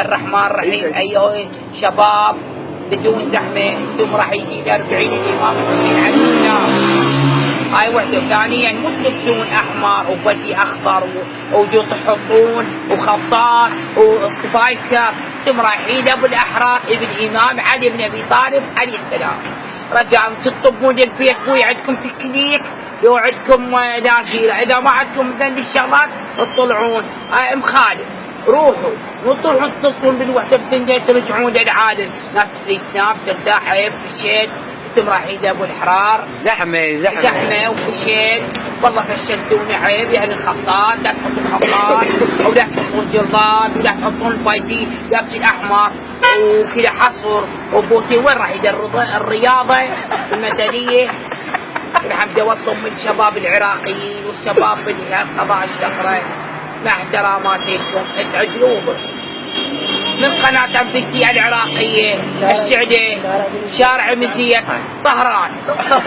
الرحمن الرحيم. أيها شباب بدون زحمة، انتم راح يجي 40 الإمام الحسين عليه السلام. هاي وحدة. ثانيا مو تلبسون أحمر وبدي أخضر وجو تحطون وخطات وسبايكر. انتم رايحين أبو الأحرار ابن الإمام علي بن أبي طالب عليه السلام. رجاء تطبون البيت، مو عندكم تكنيك، لو عندكم نافذة، إذا ما عندكم ذني الشغلات تطلعون. مخالف، روحوا وتروحون تتصلون بالوحدة بثنتين ترجعون للعالم. ناس تريد تنام ترتاح، عيب فشيل. انتم رايحين لابو الحرار، زحمة وفشيل. والله فشلتوني، عيب. يعني الخطاط لا تحطون خطاط، او لا تحطون جلاد، ولا تحطون البايتي لابسين احمر وكذا حصر وبوتي. وين راح الرياضة المدنية؟ الحمد لله من الشباب العراقيين والشباب بالقضاء الشقرة، مع احتراماتكم ادعوا من قناة MBC العراقية الشعلة، شارع مزية طهران.